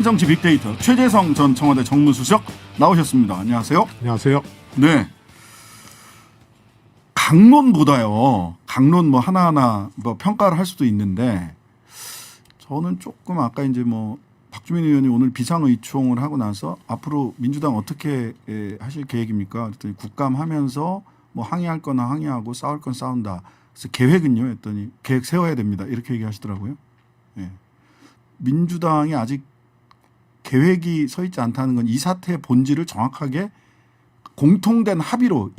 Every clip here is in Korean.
정치 빅데이터 최재성 전 청와대 정무수석 나오셨습니다. 안녕하세요. 안녕하세요. 네. 강론보다요. 강론 뭐 하나하나 뭐 평가를 할 수도 있는데 저는 조금 아까 이제 뭐 박주민 의원이 오늘 비상의총을 하고 나서 앞으로 민주당 어떻게 하실 계획입니까? 그랬더니 국감하면서 뭐 항의할 거나 항의하고 싸울 건 싸운다. 그래서 계획은요? 했더니 계획 세워야 됩니다. 이렇게 얘기하시더라고요. 예. 민주당이 아직 계획이 서 있지 않다는 건 이 사태의 본질을 정확하게 공통된 합의로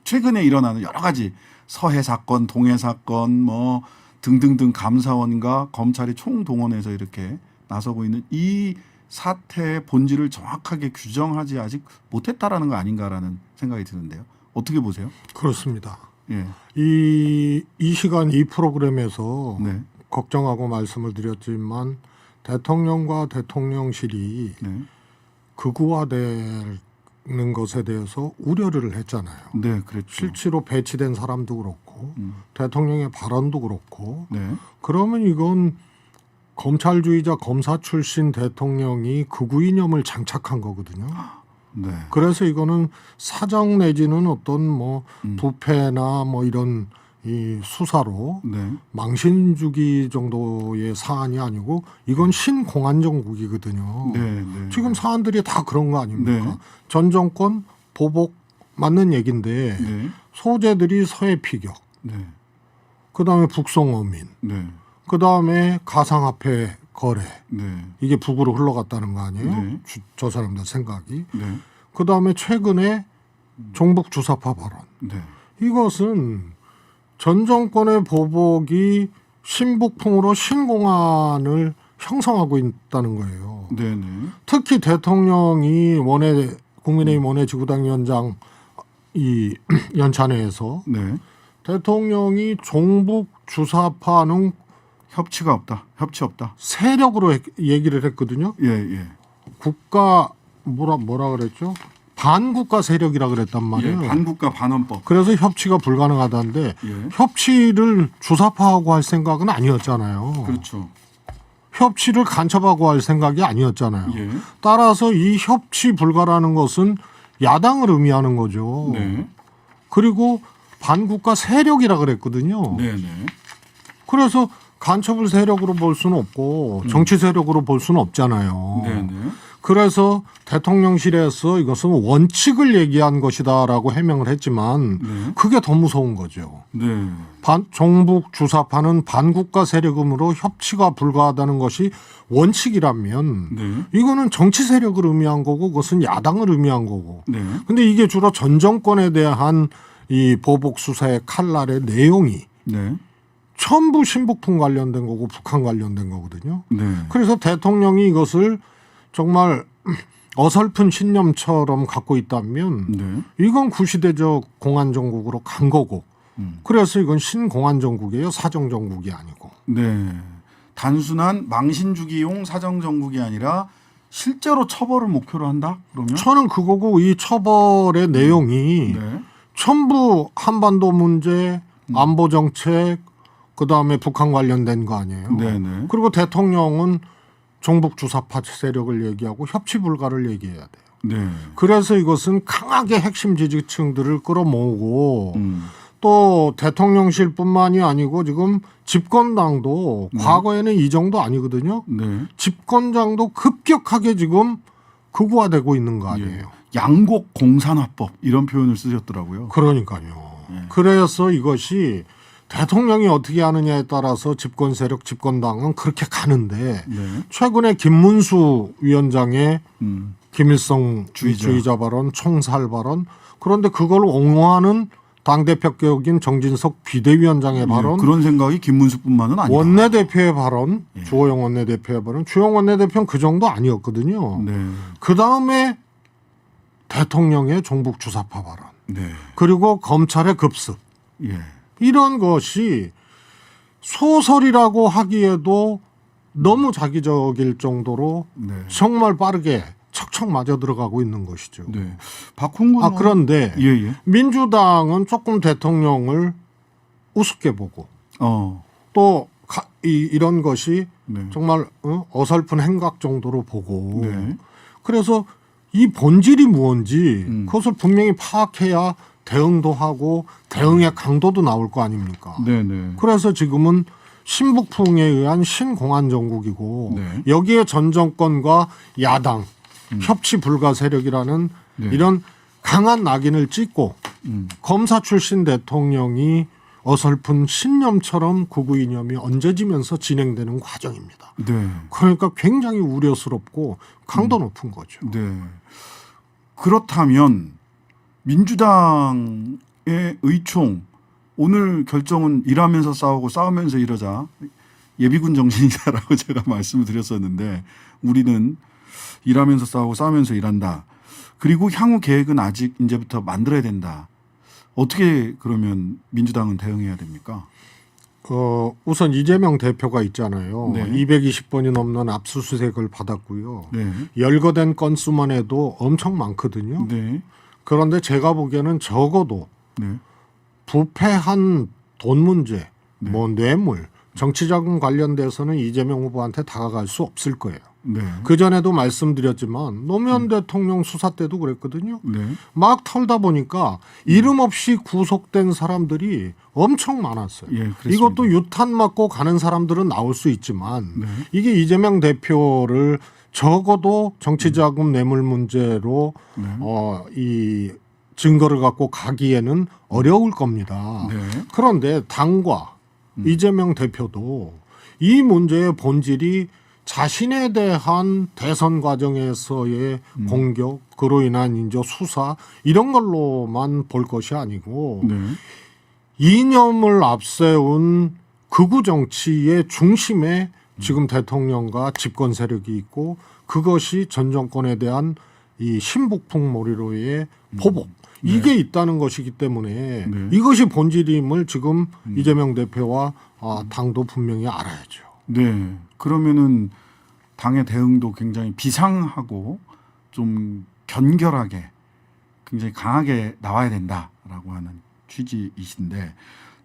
최근에 일어나는 여러 가지 서해 사건, 동해 사건 뭐 등등등 감사원과 검찰이 총동원해서 이렇게 나서고 있는 이 사태의 본질을 정확하게 규정하지 아직 못했다라는 거 아닌가라는 생각이 드는데요. 어떻게 보세요? 그렇습니다. 예. 이 시간 이 프로그램에서 네. 걱정하고 말씀을 드렸지만 대통령과 대통령실이 네. 극우화되는 것에 대해서 우려를 했잖아요. 네, 그렇죠. 실제로 배치된 사람도 그렇고 대통령의 발언도 그렇고 네. 그러면 이건 검찰주의자 검사 출신 대통령이 극우 이념을 장착한 거거든요. 네. 그래서 이거는 사정 내지는 어떤 뭐 부패나 뭐 이런 이 수사로 네. 망신 주기 정도의 사안이 아니고 이건 신공안정국이거든요. 네. 네. 지금 사안들이 다 그런 거 아닙니까? 네. 전 정권 보복 맞는 얘기인데 네. 소재들이 서해 피격, 네. 그다음에 북송 어민, 네. 그다음에 가상화폐 거래 네. 이게 북으로 흘러갔다는 거 아니에요? 네. 저 사람들 생각이. 네. 그다음에 최근에 종북 주사파 발언. 네. 이것은 전 정권의 보복이 신북풍으로 신공안을 형성하고 있다는 거예요. 네. 네. 특히 대통령이 국민의힘 원외지구당 위원장 이 연찬회에서 네. 대통령이 종북 주사파는 협치가 없다. 협치 없다. 세력으로 얘기를 했거든요. 예, 예. 국가 뭐라 그랬죠? 반국가 세력이라 그랬단 말이에요. 예, 반국가 반헌법. 그래서 협치가 불가능하다는데 예. 협치를 주사파하고 할 생각은 아니었잖아요. 그렇죠. 협치를 간첩하고 할 생각이 아니었잖아요. 예. 따라서 이 협치 불가라는 것은 야당을 의미하는 거죠. 네. 그리고 반국가 세력이라 그랬거든요. 네, 네. 그래서 간첩을 세력으로 볼 수는 없고 정치 세력으로 볼 수는 없잖아요. 네, 네. 그래서 대통령실에서 이것은 원칙을 얘기한 것이다라고 해명을 했지만 네. 그게 더 무서운 거죠. 네. 종북 주사파는 반국가 세력이므로 협치가 불가하다는 것이 원칙이라면 네. 이거는 정치 세력을 의미한 거고 그것은 야당을 의미한 거고. 네. 근데 이게 주로 전 정권에 대한 이 보복 수사의 칼날의 내용이 네. 전부 신북풍 관련된 거고 북한 관련된 거거든요. 네. 그래서 대통령이 이것을 정말 어설픈 신념처럼 갖고 있다면 네. 이건 구시대적 공안정국으로 간 거고 그래서 이건 신공안정국이에요. 사정정국이 아니고. 네. 단순한 망신주기용 사정정국이 아니라 실제로 처벌을 목표로 한다? 그러면? 저는 그거고 이 처벌의 내용이 네. 전부 한반도 문제, 안보정책, 그다음에 북한 관련된 거 아니에요. 네네. 그리고 대통령은 종북 주사파 세력을 얘기하고 협치 불가를 얘기해야 돼요. 네. 그래서 이것은 강하게 핵심 지지층들을 끌어모으고 음. 또 대통령실뿐만이 아니고 지금 집권당도 과거에는 이 정도 아니거든요. 네. 집권당도 급격하게 지금 극우화되고 있는 거 아니에요. 예. 양곡 공산화법 이런 표현을 쓰셨더라고요. 그러니까요. 그래서 이것이 대통령이 어떻게 하느냐에 따라서 집권 세력, 집권당은 그렇게 가는데 네. 최근에 김문수 위원장의 김일성 주의자. 주의자 발언, 총살 발언 그런데 그걸 옹호하는 당대표격인 정진석 비대위원장의 발언, 그런 생각이 김문수뿐만은 아니다. 원내대표의 발언, 주호영 원내대표의 발언, 주호영 원내대표는 그 정도 아니었거든요. 네. 그다음에 대통령의 종북 주사파 발언, 네. 그리고 검찰의 급습. 예. 이런 것이 소설이라고 하기에도 너무 자기적일 정도로 네. 정말 빠르게 척척 맞아 들어가고 있는 것이죠. 네. 박홍근 그런데 예, 예. 민주당은 조금 대통령을 우습게 보고 어. 또 이런 것이 네. 정말 어설픈 행각 정도로 보고 네. 그래서 이 본질이 무언지 음. 그것을 분명히 파악해야 대응도 하고 대응의 강도도 나올 거 아닙니까? 네, 네. 그래서 지금은 신북풍에 의한 신공안 정국이고 네. 여기에 전 정권과 야당 협치 불가 세력이라는 네. 이런 강한 낙인을 찍고 검사 출신 대통령이 어설픈 신념처럼 극우 이념이 얹어지면서 진행되는 과정입니다. 네. 그러니까 굉장히 우려스럽고 강도 높은 거죠. 네. 그렇다면 민주당의 의총 오늘 결정은 일하면서 싸우고 싸우면서 이러자 예비군 정신이다라고 제가 말씀을 드렸었는데 우리는 일하면서 싸우고 싸우면서 일한다. 그리고 향후 계획은 아직 이제부터 만들어야 된다. 어떻게 그러면 민주당은 대응해야 됩니까? 우선 이재명 대표가 있잖아요. 네. 220번이 넘는 압수수색을 받았고요. 네. 열거된 건수만 해도 엄청 많거든요. 네. 그런데 제가 보기에는 적어도 네. 부패한 돈 문제, 네. 뭐 뇌물, 정치자금 관련돼서는 이재명 후보한테 다가갈 수 없을 거예요. 네. 그전에도 말씀드렸지만 노무현 대통령 수사 때도 그랬거든요. 네. 막 털다 보니까 이름 없이 구속된 사람들이 엄청 많았어요. 예, 그렇습니다. 이것도 유탄 맞고 가는 사람들은 나올 수 있지만 네. 이게 이재명 대표를 적어도 정치자금 뇌물 문제로 네. 이 증거를 갖고 가기에는 어려울 겁니다. 네. 그런데 당과 이재명 대표도 이 문제의 본질이 자신에 대한 대선 과정에서의 공격, 그로 인한 이제 수사 이런 걸로만 볼 것이 아니고 네. 이념을 앞세운 극우 정치의 중심에 지금 대통령과 집권 세력이 있고 그것이 전 정권에 대한 이 신북풍 몰이로의 보복 이게 있다는 것이기 때문에 네. 이것이 본질임을 지금 이재명 대표와 당도 분명히 알아야죠. 네. 그러면은 당의 대응도 굉장히 비상하고 좀 견결하게 굉장히 강하게 나와야 된다라고 하는 취지이신데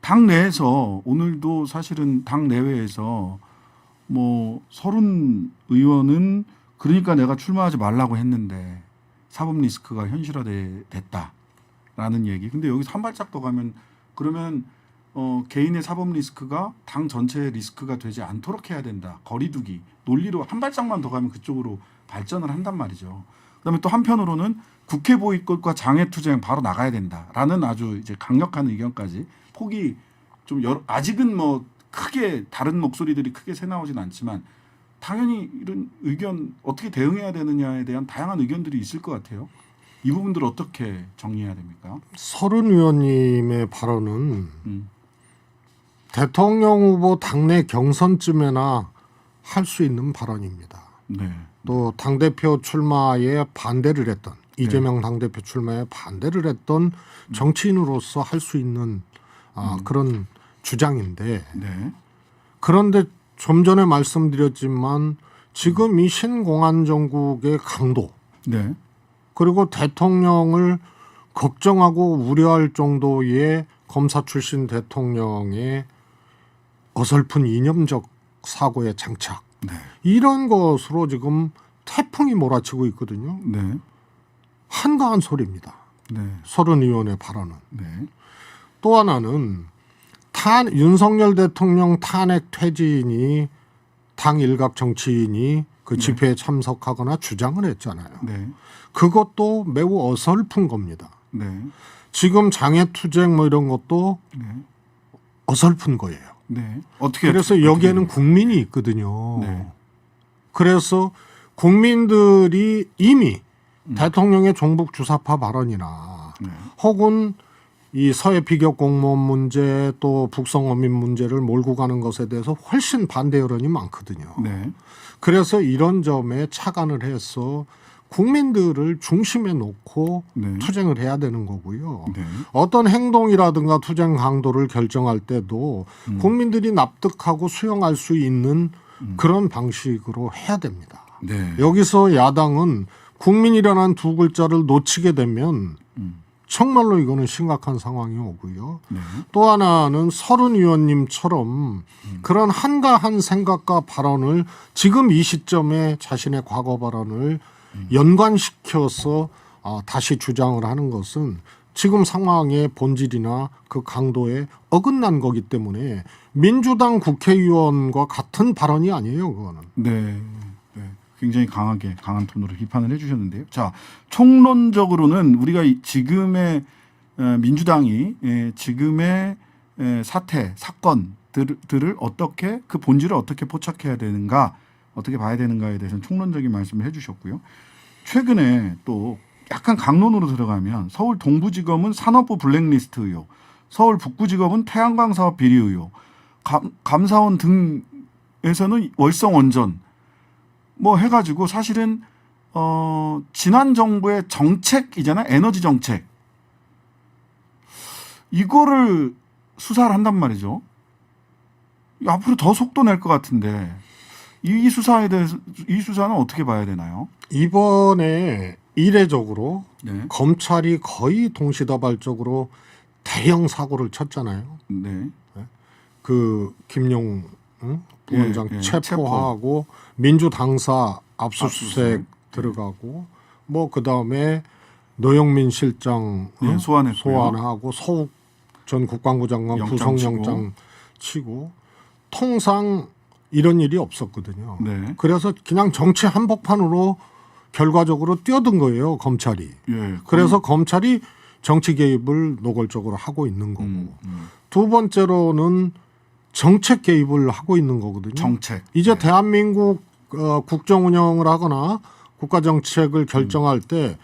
당 내에서 오늘도 사실은 당 내외에서 뭐 서른 의원은 그러니까 내가 출마하지 말라고 했는데 사법 리스크가 현실화됐다라는 얘기. 근데 여기서 한 발짝 더 가면 그러면 개인의 사법 리스크가 당 전체의 리스크가 되지 않도록 해야 된다. 거리두기 논리로 한 발짝만 더 가면 그쪽으로 발전을 한단 말이죠. 그다음에 또 한편으로는 국회 보이콧과 장외투쟁 바로 나가야 된다라는 아주 이제 강력한 의견까지 폭이 좀 아직은 뭐 크게 다른 목소리들이 크게 새 나오진 않지만 당연히 이런 의견 어떻게 대응해야 되느냐에 대한 다양한 의견들이 있을 것 같아요. 이 부분들 어떻게 정리해야 됩니까? 서른 의원님의 발언은 대통령 후보 당내 경선쯤에나 할 수 있는 발언입니다. 네. 또 당대표 출마에 반대를 했던 이재명 당대표 출마에 반대를 했던 정치인으로서 할 수 있는 그런 주장인데 네. 그런데 좀 전에 말씀드렸지만 지금 이 신공안 정국의 강도 네. 그리고 대통령을 걱정하고 우려할 정도의 검사 출신 대통령의 어설픈 이념적 사고의 장착 네. 이런 것으로 지금 태풍이 몰아치고 있거든요. 네. 한가한 소리입니다. 네. 서른 의원의 발언은. 네. 또 하나는 윤석열 대통령 탄핵 퇴진이 당 일각 정치인이 그 집회에 참석하거나 주장을 했잖아요. 네. 그것도 매우 어설픈 겁니다. 네. 지금 장애투쟁 뭐 이런 것도 네. 어설픈 거예요. 네. 어떻게 그래서 여기에는 국민이 있거든요. 네. 그래서 국민들이 이미 대통령의 종북 주사파 발언이나 네. 혹은 이 서해 피격 공무원 문제 또 북성 어민 문제를 몰고 가는 것에 대해서 훨씬 반대 여론이 많거든요. 네. 그래서 이런 점에 착안을 해서 국민들을 중심에 놓고 네. 투쟁을 해야 되는 거고요. 네. 어떤 행동이라든가 투쟁 강도를 결정할 때도 국민들이 납득하고 수용할 수 있는 그런 방식으로 해야 됩니다. 네. 여기서 야당은 국민이라는 두 글자를 놓치게 되면 정말로 이거는 심각한 상황이 오고요. 네. 또 하나는 서른 의원님처럼 그런 한가한 생각과 발언을 지금 이 시점에 자신의 과거 발언을 연관시켜서 다시 주장을 하는 것은 지금 상황의 본질이나 그 강도에 어긋난 거기 때문에 민주당 국회의원과 같은 발언이 아니에요, 그거는. 네. 네. 굉장히 강한 톤으로 비판을 해주셨는데요. 자, 총론적으로는 우리가 지금의 민주당이 지금의 사태, 사건들을 어떻게 그 본질을 어떻게 포착해야 되는가, 어떻게 봐야 되는가에 대해서는 총론적인 말씀을 해주셨고요. 최근에 또 약간 강론으로 들어가면 서울 동부지검은 산업부 블랙리스트 의혹, 서울 북부지검은 태양광 사업 비리 의혹, 감사원 등에서는 월성 원전 뭐 해가지고 사실은 지난 정부의 정책이잖아요. 에너지 정책. 이거를 수사를 한단 말이죠. 앞으로 더 속도 낼 것 같은데 이 수사에 대해서 이 수사는 어떻게 봐야 되나요? 이번에 이례적으로 네. 검찰이 거의 동시다발적으로 대형 사고를 쳤잖아요. 네. 그 김용 부원장 예, 체포하고 민주당사 압수수색 들어가고 뭐 그다음에 노영민 실장 네, 소환했고요. 소환하고 서욱 전 국방부 장관 구속영장 치고 통상 이런 일이 없었거든요. 네. 그래서 그냥 정치 한복판으로 결과적으로 뛰어든 거예요, 검찰이. 예. 그래서 검찰이 정치 개입을 노골적으로 하고 있는 거고. 두 번째로는 정책 개입을 하고 있는 거거든요. 정책. 이제 네. 대한민국 국정 운영을 하거나 국가 정책을 결정할 때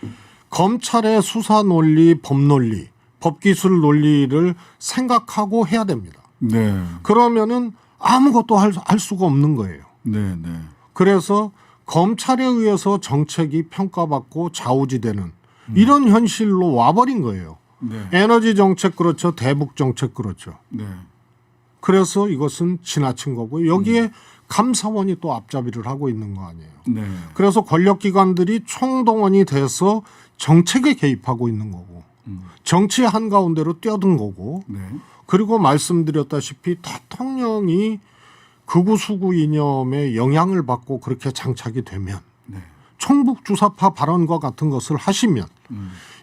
검찰의 수사 논리, 법 논리, 법 기술 논리를 생각하고 해야 됩니다. 네. 그러면은 아무것도 할 수가 없는 거예요. 네, 네. 그래서 검찰에 의해서 정책이 평가받고 좌우지되는 이런 현실로 와버린 거예요. 네. 에너지 정책 그렇죠. 대북 정책 그렇죠. 네. 그래서 이것은 지나친 거고 여기에 감사원이 또 앞잡이를 하고 있는 거 아니에요. 네. 그래서 권력기관들이 총동원이 돼서 정책에 개입하고 있는 거고 정치 한가운데로 뛰어든 거고 네. 그리고 말씀드렸다시피 대통령이 극우수구 이념에 영향을 받고 그렇게 장착이 되면 네. 총북주사파 발언과 같은 것을 하시면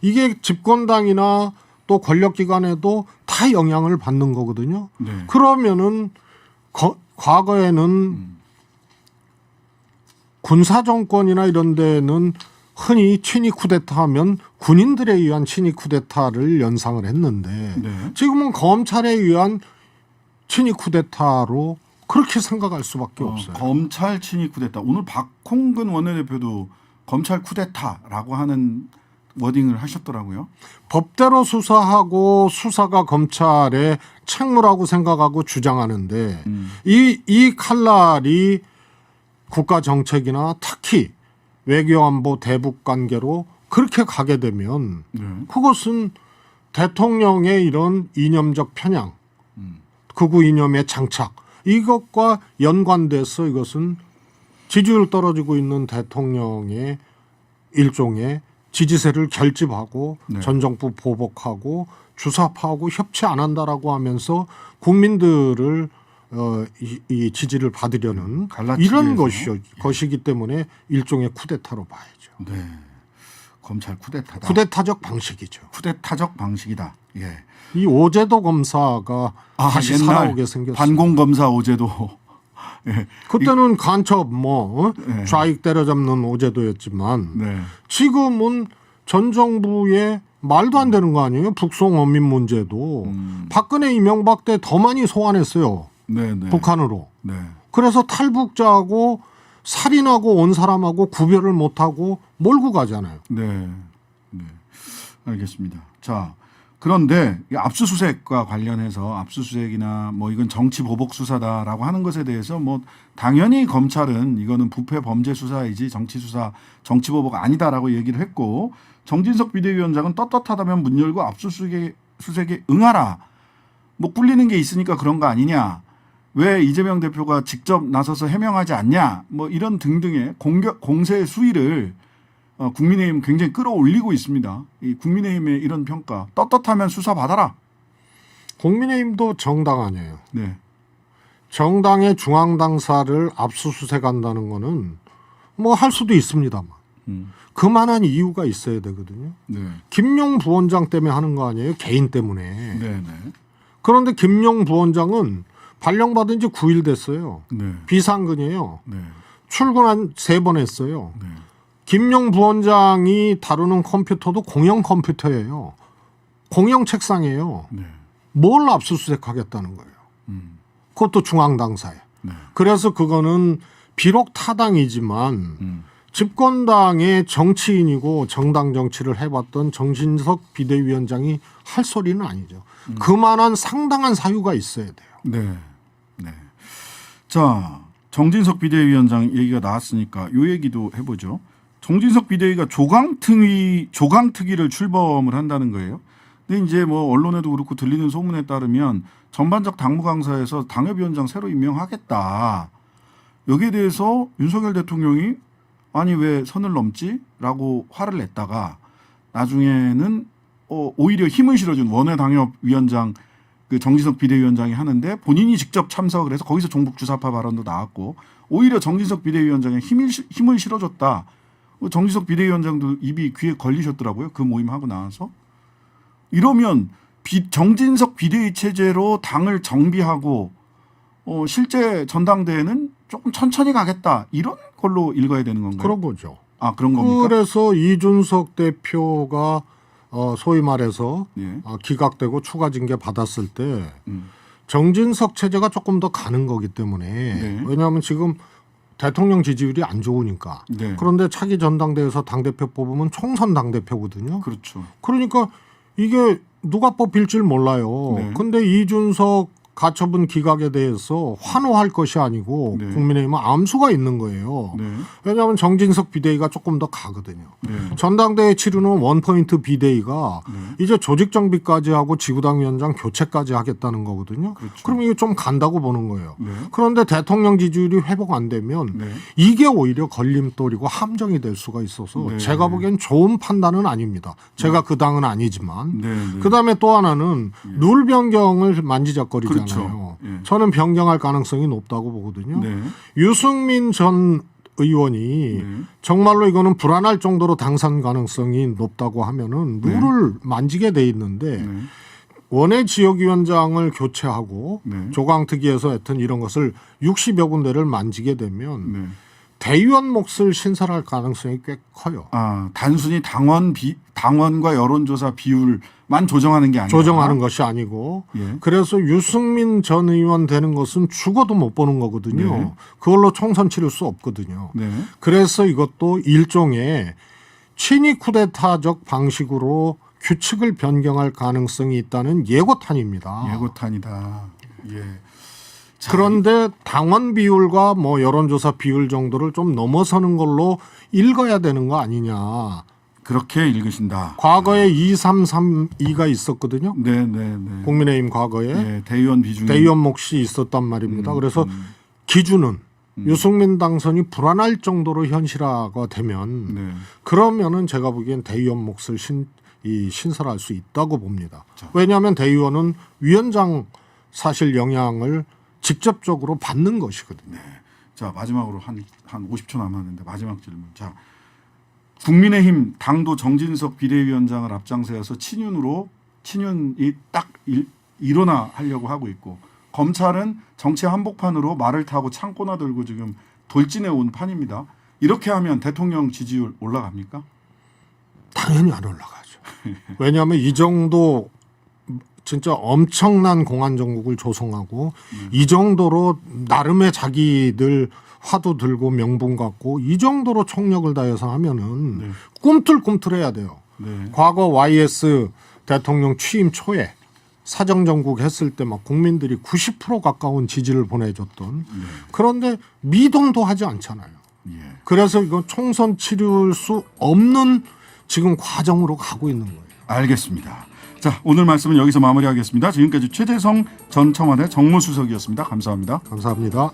이게 집권당이나 또 권력기관에도 다 영향을 받는 거거든요. 네. 그러면은 과거에는 군사정권이나 이런 데는 흔히 친위 쿠데타 하면 군인들에 의한 친위 쿠데타를 연상을 했는데 네. 지금은 검찰에 의한 친위 쿠데타로 그렇게 생각할 수밖에 없어요. 검찰 친위 쿠데타. 오늘 박홍근 원내대표도 검찰 쿠데타라고 하는 워딩을 하셨더라고요. 법대로 수사하고 수사가 검찰의 책무라고 생각하고 주장하는데 이 칼날이 국가 정책이나 특히 외교안보 대북 관계로 그렇게 가게 되면 네. 그것은 대통령의 이런 이념적 편향, 극우 이념의 장착 이것과 연관돼서 이것은 지지율 떨어지고 있는 대통령의 일종의 지지세를 결집하고 네. 전 정부 보복하고 주사파하고 협치 안 한다라고 하면서 국민들을 이 지지를 받으려는 갈라치기 이런 위해서. 것이기 때문에 일종의 쿠데타로 봐야죠. 네. 검찰 쿠데타다. 쿠데타적 방식이죠. 쿠데타적 방식이다. 예. 이 오제도 검사가 다시 살아오게 생겼어요. 반공 검사 오제도. 예. 그때는 간첩 네. 좌익 때려잡는 오제도였지만 네. 지금은 전 정부의 말도 안 되는 거 아니에요? 북송 어민 문제도 박근혜 이명박 때 더 많이 소환했어요. 네, 네. 북한으로. 네. 그래서 탈북자하고 살인하고 온 사람하고 구별을 못하고 몰고 가잖아요. 네. 네. 알겠습니다. 자, 그런데 이 압수수색과 관련해서 압수수색이나 뭐 이건 정치 보복 수사다라고 하는 것에 대해서 뭐 당연히 검찰은 이거는 부패 범죄 수사이지 정치 수사, 정치 보복 아니다라고 얘기를 했고 정진석 비대위원장은 떳떳하다면 문 열고 압수수색에 응하라. 뭐 꿀리는 게 있으니까 그런 거 아니냐. 왜 이재명 대표가 직접 나서서 해명하지 않냐. 뭐 이런 등등의 공세의 수위를 국민의힘 굉장히 끌어올리고 있습니다. 이 국민의힘의 이런 평가 떳떳하면 수사 받아라. 국민의힘도 정당 아니에요. 네. 정당의 중앙당사를 압수수색한다는 거는 뭐 할 수도 있습니다만 그만한 이유가 있어야 되거든요. 네. 김용 부원장 때문에 하는 거 아니에요? 개인 때문에. 네. 그런데 김용 부원장은 발령받은 지 9일 됐어요. 네. 비상근이에요. 네. 출근 한 3번 했어요. 네. 김용 부원장이 다루는 컴퓨터도 공영 컴퓨터예요. 공영 책상이에요. 네. 뭘 압수수색하겠다는 거예요. 그것도 중앙당사에. 네. 그래서 그거는 비록 타당이지만 집권당의 정치인이고 정당 정치를 해봤던 정진석 비대위원장이 할 소리는 아니죠. 그만한 상당한 사유가 있어야 돼요. 네. 네. 자, 정진석 비대위원장 얘기가 나왔으니까 요 얘기도 해보죠. 정진석 비대위가 조강특위를 출범을 한다는 거예요. 근데 이제 뭐 언론에도 그렇고 들리는 소문에 따르면 전반적 당무 강사에서 당협위원장 새로 임명하겠다. 여기에 대해서 윤석열 대통령이 아니 왜 선을 넘지라고 화를 냈다가 나중에는 오히려 힘을 실어준 원외 당협위원장 그 정진석 비대위원장이 하는데 본인이 직접 참석을 해서 거기서 종북주사파 발언도 나왔고 오히려 정진석 비대위원장에 힘을 실어줬다. 정진석 비대위원장도 입이 귀에 걸리셨더라고요. 그 모임하고 나와서. 이러면 정진석 비대위 체제로 당을 정비하고 실제 전당대회는 조금 천천히 가겠다. 이런 걸로 읽어야 되는 건가요? 그런 거죠. 아, 그런 겁니까? 그래서 이준석 대표가 소위 말해서 예. 기각되고 추가 징계 받았을 때 정진석 체제가 조금 더 가는 거기 때문에 네. 왜냐하면 지금 대통령 지지율이 안 좋으니까. 네. 그런데 차기 전당대회에서 당대표 뽑으면 총선 당대표거든요. 그렇죠. 그러니까 이게 누가 뽑힐 줄 몰라요. 네. 근데 이준석 가처분 기각에 대해서 환호할 것이 아니고 네. 국민의힘은 암수가 있는 거예요. 네. 왜냐하면 정진석 비대위가 조금 더 가거든요. 네. 전당대회 치르는 원포인트 비대위가 이제 조직 정비까지 하고 지구당 위원장 교체까지 하겠다는 거거든요. 그렇죠. 그럼 이게 좀 간다고 보는 거예요. 네. 그런데 대통령 지지율이 회복 안 되면 네. 이게 오히려 걸림돌이고 함정이 될 수가 있어서 네. 제가 보기엔 좋은 판단은 아닙니다. 제가 그 당은 아니지만. 네. 네. 그다음에 또 하나는 룰 변경을 만지작거리잖아요. 그렇죠. 예. 저는 변경할 가능성이 높다고 보거든요. 네. 유승민 전 의원이 네. 정말로 이거는 불안할 정도로 당선 가능성이 높다고 하면은 룰을 만지게 돼 있는데 네. 원외 지역위원장을 교체하고 네. 조강특위에서 하여튼 이런 것을 60여 군데를 만지게 되면 네. 대의원 몫을 신설할 가능성이 꽤 커요. 아, 단순히 당원과 여론조사 비율만 조정하는 게 아니라 조정하는 것이 아니고 예. 그래서 유승민 전 의원 되는 것은 죽어도 못 보는 거거든요. 네. 그걸로 총선 치를 수 없거든요. 네. 그래서 이것도 일종의 친위 쿠데타적 방식으로 규칙을 변경할 가능성이 있다는 예고탄입니다. 예고탄이다. 예. 자, 그런데 당원 비율과 뭐 여론조사 비율 정도를 좀 넘어서는 걸로 읽어야 되는 거 아니냐. 그렇게 읽으신다. 과거에 2332가 있었거든요. 네, 네, 네. 국민의힘 과거에 예, 대의원 비중이 대의원 몫이 있었단 말입니다. 그래서 기준은 유승민 당선이 불안할 정도로 현실화가 되면 네. 그러면은 제가 보기엔 대의원 몫을 신설할 수 있다고 봅니다. 왜냐하면 대의원은 위원장 사실 영향을 직접적으로 받는 것이거든요. 자, 마지막으로 한 50초 남았는데 마지막 질문. 자, 국민의힘 당도 정진석 비대위원장을 앞장서서 친윤이 딱 일어나 하려고 하고 있고 검찰은 정치 한복판으로 말을 타고 창고나 들고 지금 돌진해 온 판입니다. 이렇게 하면 대통령 지지율 올라갑니까? 당연히 안 올라가죠. 왜냐하면 이 정도 진짜 엄청난 공안 정국을 조성하고 이 정도로 나름의 자기들 화도 들고 명분 갖고 이 정도로 총력을 다해서 하면은 네. 꿈틀꿈틀해야 돼요. 네. 과거 YS 대통령 취임 초에 사정정국 했을 때 막 국민들이 90% 가까운 지지를 보내줬던 그런데 미동도 하지 않잖아요. 예. 그래서 이건 총선 치를 수 없는 지금 과정으로 가고 있는 거예요. 알겠습니다. 자, 오늘 말씀은 여기서 마무리하겠습니다. 지금까지 최재성 전 청와대 정무수석이었습니다. 감사합니다. 감사합니다.